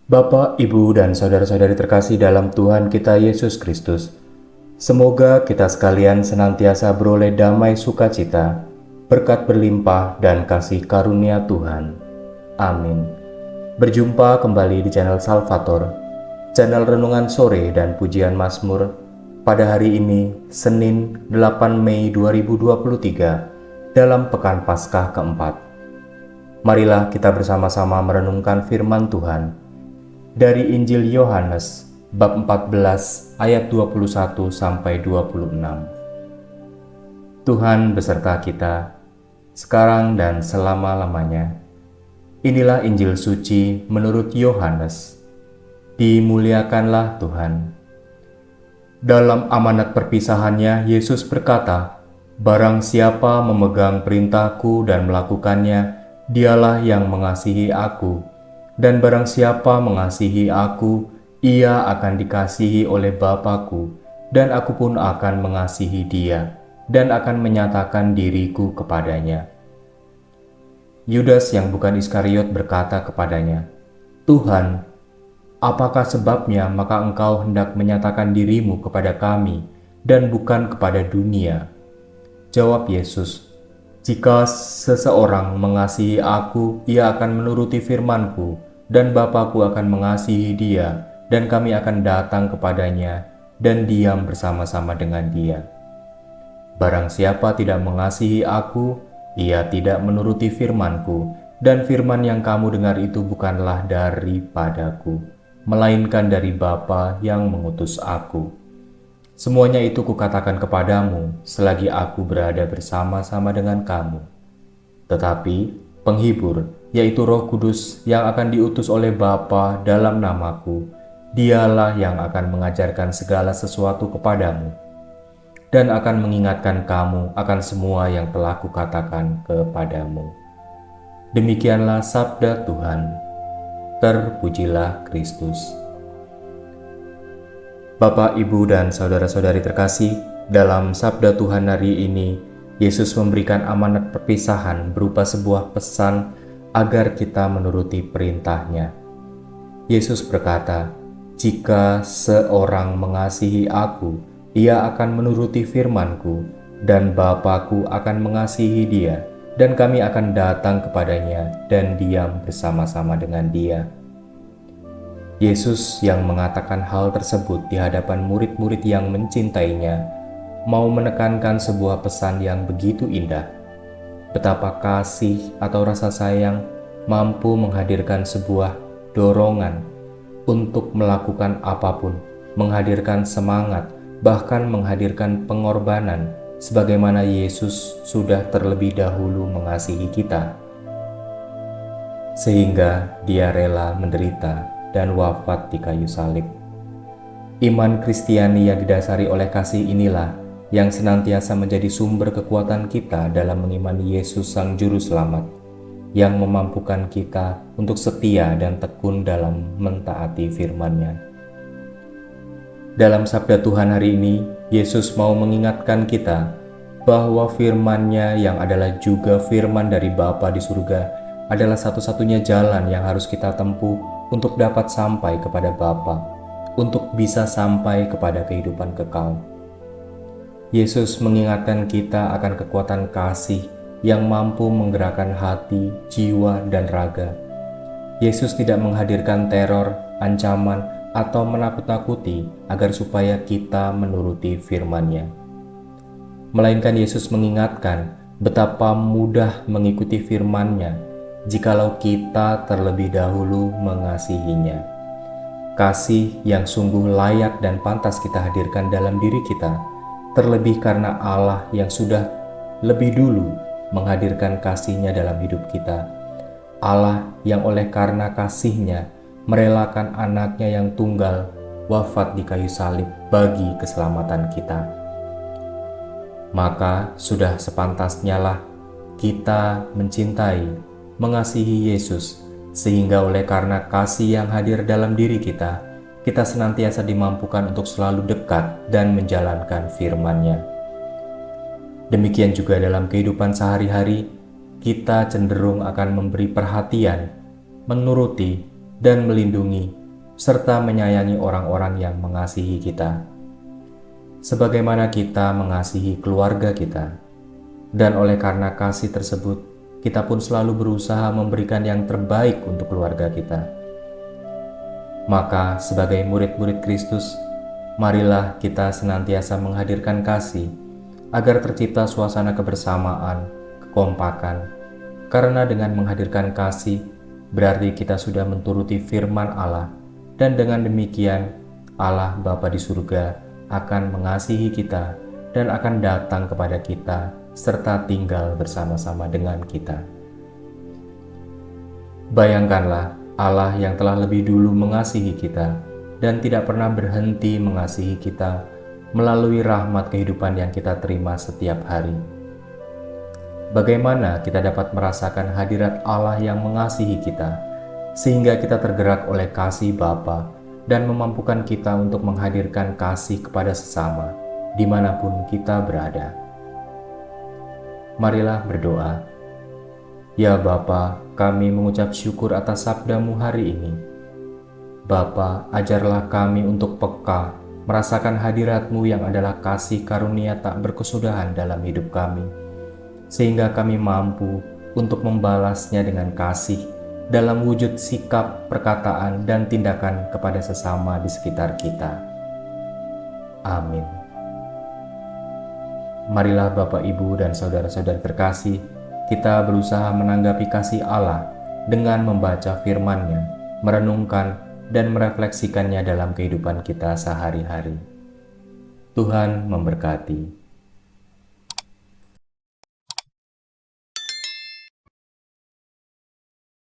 Bapak, Ibu, dan saudara-saudari terkasih dalam Tuhan kita Yesus Kristus, semoga kita sekalian senantiasa beroleh damai sukacita, berkat berlimpah, dan kasih karunia Tuhan. Amin. Berjumpa kembali di channel Salvator, channel renungan sore dan pujian Mazmur, pada hari ini, Senin 8 Mei 2023, dalam Pekan Paskah keempat. Marilah kita bersama-sama merenungkan firman Tuhan dari Injil Yohanes bab 14 ayat 21 sampai 26. Tuhan beserta kita sekarang dan selama-lamanya. Inilah Injil suci menurut Yohanes. Dimuliakanlah Tuhan. Dalam amanat perpisahannya, Yesus berkata, "Barang siapa memegang perintahku dan melakukannya, dialah yang mengasihi aku. Dan barang siapa mengasihi aku, ia akan dikasihi oleh Bapa-Ku, dan aku pun akan mengasihi dia, dan akan menyatakan diriku kepadanya." Yudas yang bukan Iskariot berkata kepadanya, "Tuhan, apakah sebabnya maka engkau hendak menyatakan dirimu kepada kami, dan bukan kepada dunia?" Jawab Yesus, "Jika seseorang mengasihi aku, ia akan menuruti firman-Ku, dan Bapa-Ku akan mengasihi dia, dan kami akan datang kepadanya, dan diam bersama-sama dengan dia. Barang siapa tidak mengasihi aku, ia tidak menuruti firman-Ku, dan firman yang kamu dengar itu bukanlah daripadaku, melainkan dari Bapa yang mengutus aku. Semuanya itu kukatakan kepadamu, selagi aku berada bersama-sama dengan kamu. Tetapi penghibur, yaitu Roh Kudus yang akan diutus oleh Bapa dalam namaku, dialah yang akan mengajarkan segala sesuatu kepadamu, dan akan mengingatkan kamu akan semua yang telah kukatakan kepadamu." Demikianlah sabda Tuhan. Terpujilah Kristus. Bapak, Ibu, dan saudara-saudari terkasih, dalam sabda Tuhan hari ini, Yesus memberikan amanat perpisahan berupa sebuah pesan agar kita menuruti perintahnya. Yesus berkata, "Jika seorang mengasihi aku, ia akan menuruti firman-Ku, dan Bapa-Ku akan mengasihi dia, dan kami akan datang kepadanya dan diam bersama-sama dengan dia." Yesus yang mengatakan hal tersebut di hadapan murid-murid yang mencintainya, mau menekankan sebuah pesan yang begitu indah. Betapa kasih atau rasa sayang mampu menghadirkan sebuah dorongan untuk melakukan apapun, menghadirkan semangat, bahkan menghadirkan pengorbanan, sebagaimana Yesus sudah terlebih dahulu mengasihi kita, sehingga Dia rela menderita dan wafat di kayu salib. Iman Kristiani yang didasari oleh kasih inilah yang senantiasa menjadi sumber kekuatan kita dalam mengimani Yesus Sang Juru Selamat, yang memampukan kita untuk setia dan tekun dalam mentaati firman-Nya. Dalam sabda Tuhan hari ini, Yesus mau mengingatkan kita bahwa firman-Nya yang adalah juga firman dari Bapa di surga adalah satu-satunya jalan yang harus kita tempuh untuk dapat sampai kepada Bapa, untuk bisa sampai kepada kehidupan kekal. Yesus mengingatkan kita akan kekuatan kasih yang mampu menggerakkan hati, jiwa, dan raga. Yesus tidak menghadirkan teror, ancaman, atau menakut-nakuti agar supaya kita menuruti firman-Nya. Melainkan Yesus mengingatkan betapa mudah mengikuti firman-Nya jikalau kita terlebih dahulu mengasihinya. Kasih yang sungguh layak dan pantas kita hadirkan dalam diri kita, terlebih karena Allah yang sudah lebih dulu menghadirkan kasih-Nya dalam hidup kita. Allah yang oleh karena kasih-Nya merelakan anaknya yang tunggal wafat di kayu salib bagi keselamatan kita. Maka sudah sepantasnya lah kita mencintai, mengasihi Yesus, sehingga oleh karena kasih yang hadir dalam diri kita, kita senantiasa dimampukan untuk selalu dekat dan menjalankan firman-Nya. Demikian juga dalam kehidupan sehari-hari, kita cenderung akan memberi perhatian, menuruti, dan melindungi, serta menyayangi orang-orang yang mengasihi kita, sebagaimana kita mengasihi keluarga kita. Dan oleh karena kasih tersebut, kita pun selalu berusaha memberikan yang terbaik untuk keluarga kita. Maka sebagai murid-murid Kristus, marilah kita senantiasa menghadirkan kasih, agar tercipta suasana kebersamaan, kekompakan. Karena dengan menghadirkan kasih, berarti kita sudah menturuti firman Allah, dan dengan demikian Allah Bapa di surga akan mengasihi kita dan akan datang kepada kita serta tinggal bersama-sama dengan kita. Bayangkanlah Allah yang telah lebih dulu mengasihi kita dan tidak pernah berhenti mengasihi kita melalui rahmat kehidupan yang kita terima setiap hari. Bagaimana kita dapat merasakan hadirat Allah yang mengasihi kita, sehingga kita tergerak oleh kasih Bapa dan memampukan kita untuk menghadirkan kasih kepada sesama, dimanapun kita berada. Marilah berdoa. Ya Bapa, kami mengucap syukur atas sabda-Mu hari ini. Bapa, ajarlah kami untuk peka, merasakan hadirat-Mu yang adalah kasih karunia tak berkesudahan dalam hidup kami, sehingga kami mampu untuk membalasnya dengan kasih dalam wujud sikap, perkataan, dan tindakan kepada sesama di sekitar kita. Amin. Marilah Bapak, Ibu, dan saudara-saudara terkasih, kita berusaha menanggapi kasih Allah dengan membaca firman-Nya, merenungkan dan merefleksikannya dalam kehidupan kita sehari-hari. Tuhan memberkati.